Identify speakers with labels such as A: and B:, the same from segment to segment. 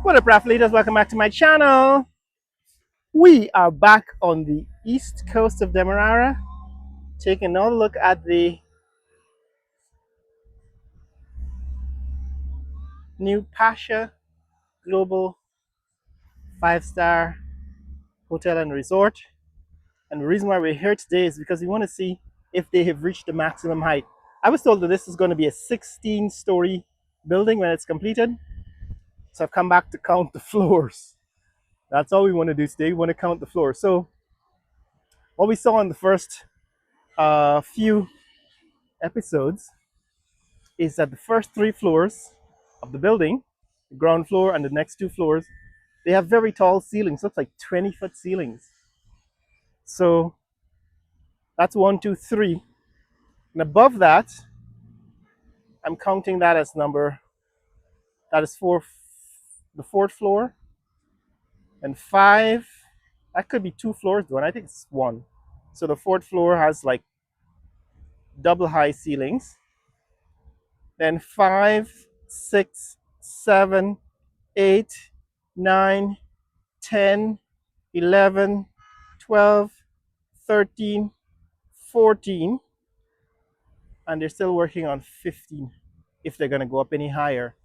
A: What up, Raffleaders? Welcome back to my channel. We are back on the east coast of Demerara, taking another look at the new Pasha Global 5-star hotel and resort. And the reason why we're here today is because we want to see if they have reached the maximum height. I was told that this is going to be a 16-story building when it's completed. So I've come back to count the floors. That's all we want to do today. We want to count the floors. So what we saw in the first few episodes is that the first 3 floors of the building, the ground floor and the next 2 floors, they have very tall ceilings, looks like 20-foot ceilings. So that's 1, 2, 3. And above that, I'm counting that as that is 4, the 4th floor, and 5, that could be 2 floors though, and I think it's 1. So the 4th floor has like double high ceilings. Then 5, 6, 7, 8, 9, 10, 11, 12, 13, 14, and they're still working on 15 if they're going to go up any higher.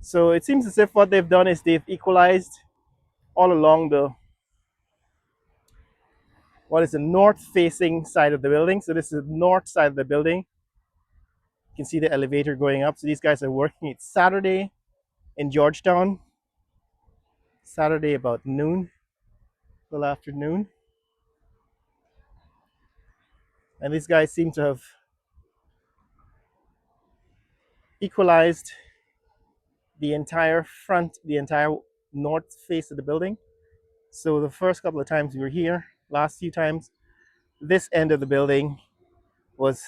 A: So it seems as if what they've done is they've equalized all along the north facing side of the building. So this is the north side of the building. You can see the elevator going up. So these guys are working. It's Saturday in Georgetown. Saturday about noon, a little after noon. And these guys seem to have equalized the entire north face of the building. So the first couple of times we were here, last few times, this end of the building was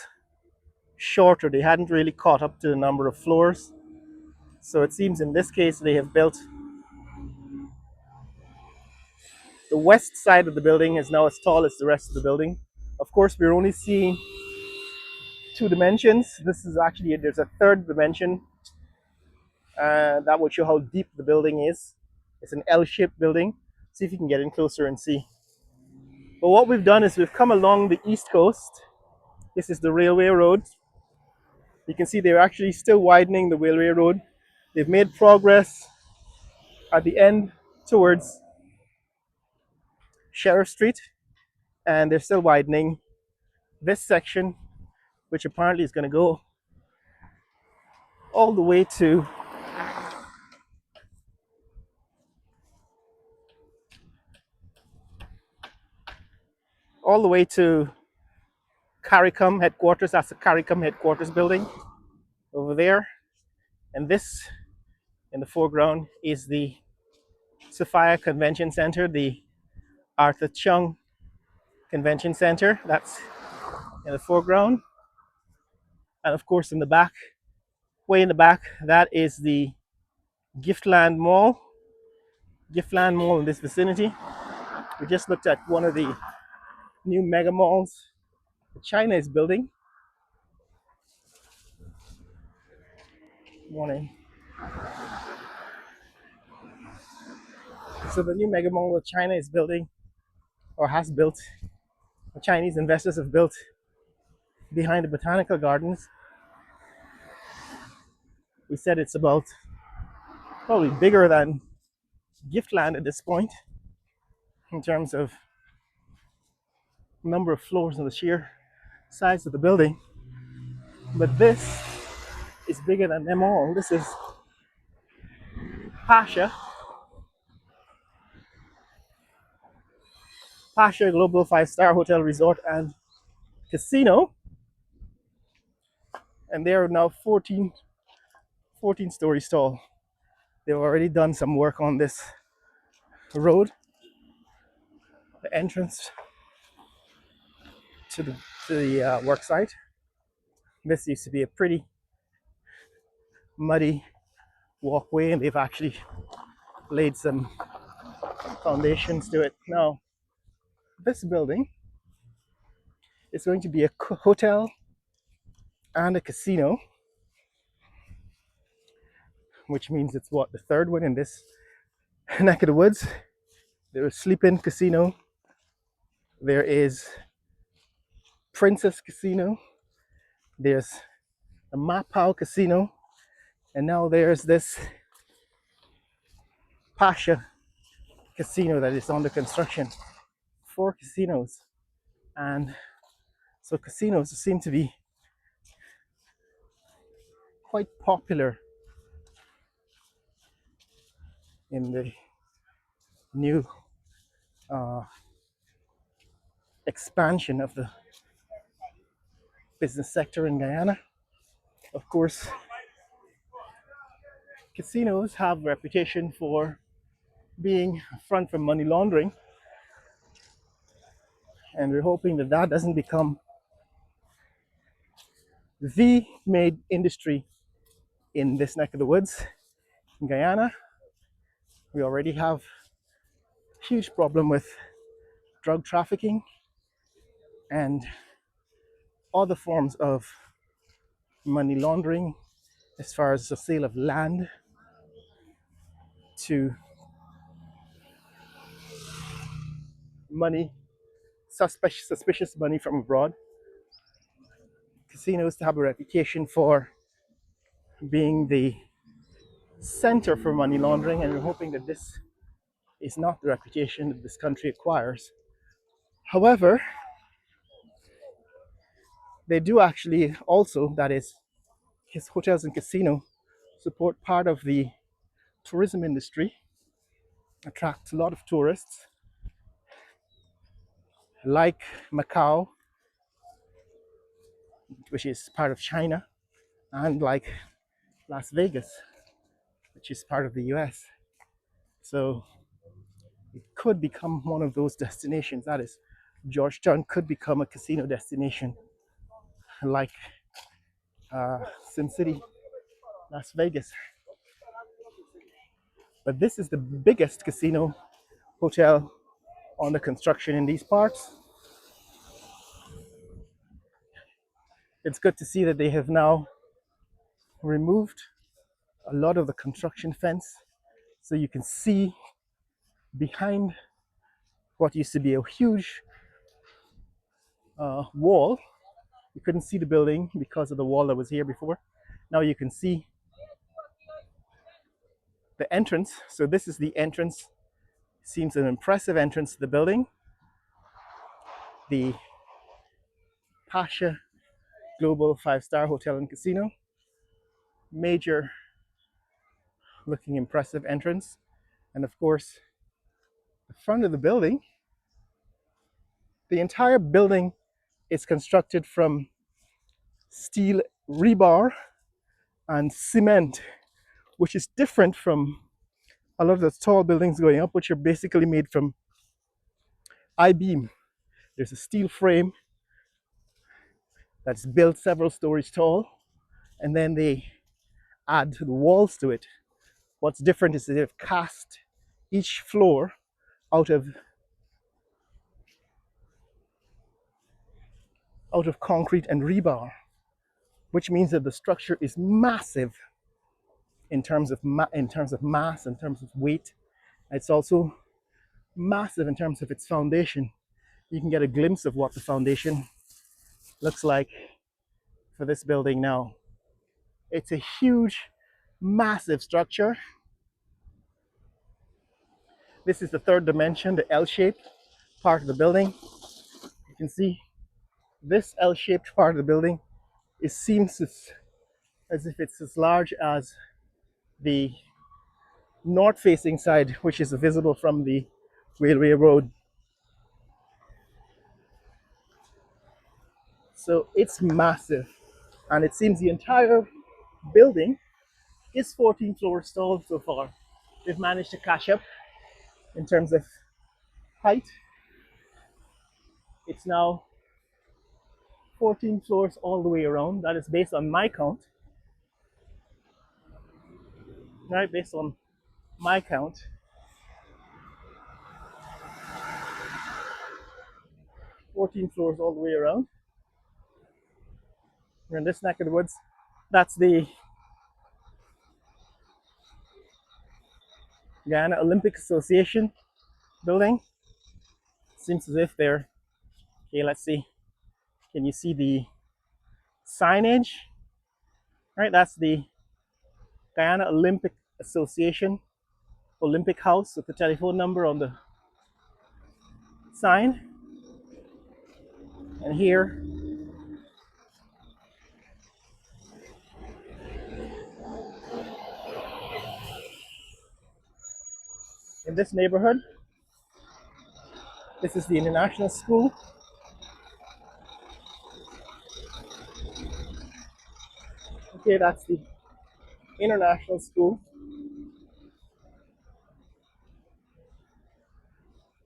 A: shorter. They hadn't really caught up to the number of floors. So it seems in this case they have built the west side of the building is now as tall as the rest of the building. Of course, we're only seeing 2 dimensions. This is actually, there's a third dimension that will show how deep the building is. It's an L-shaped building. See if you can get in closer and see. But what we've done is we've come along the east coast. This is the railway road. You can see they're actually still widening the railway road. They've made progress at the end towards Sheriff Street, and they're still widening this section, which apparently is going to go all the way to CARICOM headquarters. That's the CARICOM headquarters building over there. And this in the foreground is the Sophia Convention Center, the Arthur Chung Convention Center. That's in the foreground. And of course, in the back, way in the back, that is the Giftland Mall. Giftland Mall in this vicinity. We just looked at one of the new mega malls that China is building. Morning. So the new mega mall that China is building, or has built, the Chinese investors have built behind the botanical gardens. We said it's about probably bigger than Giftland at this point in terms of number of floors and the sheer size of the building. But this is bigger than them all. This is Pasha Global 5-star Hotel Resort and Casino. And they are now 14 stories tall. They've already done some work on this road. The entrance to the work site. This used to be a pretty muddy walkway, and they've actually laid some foundations to it. Now, this building is going to be a hotel and a casino, which means it's what, the third one in this neck of the woods. There is Sleep-In Casino. There is Princess Casino. There's a Mapao Casino. And now there's this Pasha Casino that is under construction. 4 casinos. And so casinos seem to be quite popular in the new uh, expansion of the business sector in Guyana. Of course, casinos have a reputation for being front for money laundering, and we're hoping that that doesn't become the main industry in this neck of the woods. In Guyana, we already have a huge problem with drug trafficking and other forms of money laundering as far as the sale of land to money, suspicious money from abroad. Casinos have a reputation for being the center for money laundering, and we're hoping that this is not the reputation that this country acquires. However, they do actually also, that is, his hotels and casino support part of the tourism industry, attract a lot of tourists, like Macau, which is part of China, and like Las Vegas, which is part of the US. So it could become one of those destinations. That is, Georgetown could become a casino destination like Sin City, Las Vegas. But this is the biggest casino hotel under construction in these parts. It's good to see that they have now removed a lot of the construction fence so you can see behind what used to be a huge wall. You couldn't see the building because of the wall that was here before. Now you can see the entrance. So this is the entrance. Seems an impressive entrance to the building. The Pasha Global 5-Star Hotel and Casino. Major looking impressive entrance. And of course, the front of the building, the entire building is constructed from steel rebar and cement, which is different from a lot of the tall buildings going up, which are basically made from I-beam. There's a steel frame that's built several stories tall, and then they add the walls to it. What's different is that they've cast each floor out of concrete and rebar, which means that the structure is massive in terms of mass, in terms of weight. It's also massive in terms of its foundation. You can get a glimpse of what the foundation looks like for this building now. It's a huge, massive structure. This is the third dimension, the L-shaped part of the building. You can see this L-shaped part of the building. It seems as if it's as large as the north-facing side, which is visible from the railway road. So it's massive, and it seems the entire building is 14 floors tall so far. They've managed to catch up in terms of height. It's now 14 floors all the way around. That is based on my count. Right, based on my count. 14 floors all the way around. We're in this neck of the woods. That's the Guyana Olympic Association building. Seems as if they're, okay, let's see. Can you see the signage? Right, that's the Guyana Olympic Association Olympic House with the telephone number on the sign. And here, in this neighborhood, this is the International School. Okay, that's the International School.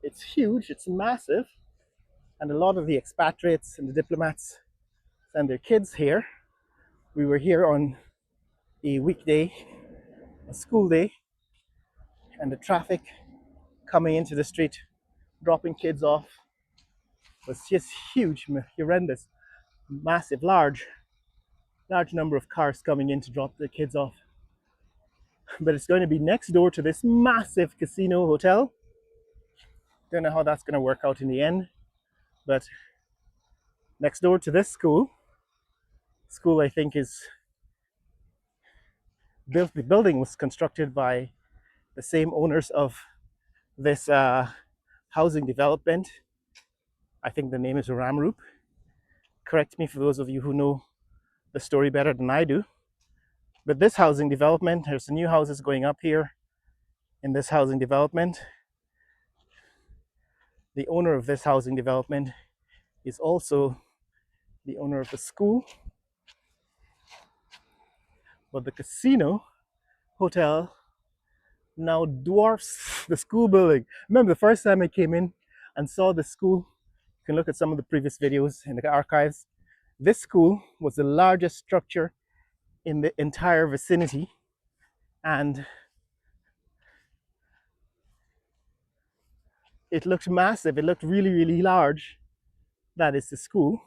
A: It's huge, it's massive, and a lot of the expatriates and the diplomats send their kids here. We were here on a weekday, a school day, and the traffic coming into the street, dropping kids off was just huge, horrendous, massive, large number of cars coming in to drop the kids off. But it's going to be next door to this massive casino hotel. Don't know how that's going to work out in the end, but next door to this school I think is built. The building was constructed by the same owners of this housing development. I think the name is Ramroop. Correct me for those of you who know the story better than I do. But this housing development, there's new houses going up here in this housing development. The owner of this housing development is also the owner of the school. But the casino hotel now dwarfs the school building. Remember the first time I came in and saw the school, you can look at some of the previous videos in the archives. This school was the largest structure in the entire vicinity, and it looked massive. It looked really, really large. That is the school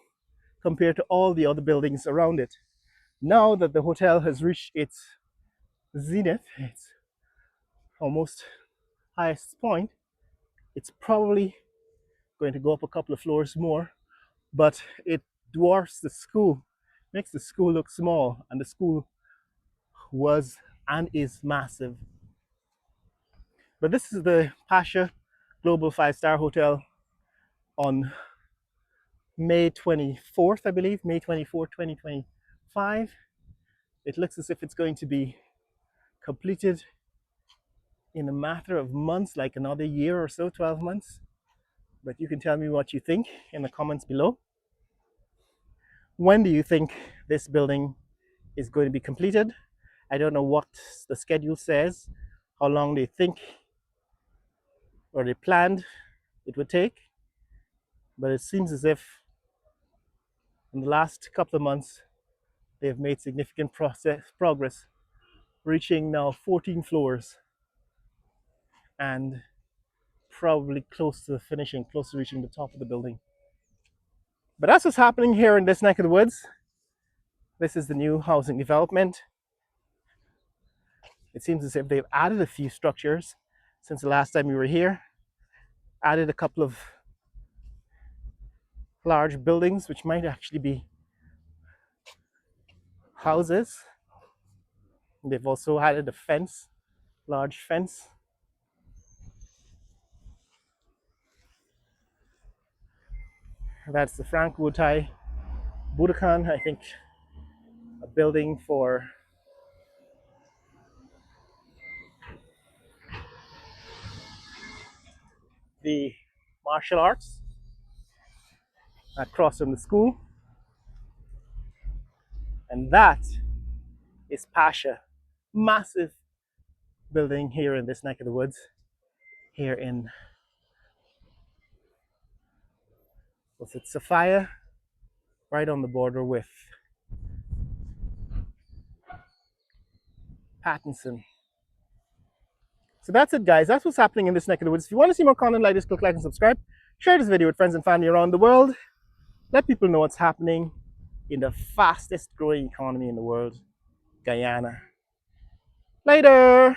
A: compared to all the other buildings around it. Now that the hotel has reached its zenith, its almost highest point, it's probably going to go up a couple of floors more, but it dwarfs the school, makes the school look small, and the school was and is massive. But this is the Pasha Global 5-Star Hotel on May 24th, I believe, May 24th, 2025. It looks as if it's going to be completed in a matter of months, like another year or so, 12 months. But you can tell me what you think in the comments below. When do you think this building is going to be completed? I don't know what the schedule says, how long they think or they planned it would take, but it seems as if in the last couple of months they've made significant progress, reaching now 14 floors and probably close to finishing, close to reaching the top of the building. But that's what's happening here in this neck of the woods. This is the new housing development. It seems as if they've added a few structures since the last time we were here. Added a couple of large buildings, which might actually be houses. They've also added a fence, large fence. That's the Frank Wutai Budokan, I think, a building for the martial arts across from the school. And that is Pasha, massive building here in this neck of the woods, here in, was it Sophia? Right on the border with Pattinson. So that's it, guys. That's what's happening in this neck of the woods. If you want to see more content like this, click like and subscribe. Share this video with friends and family around the world. Let people know what's happening in the fastest growing economy in the world, Guyana. Later!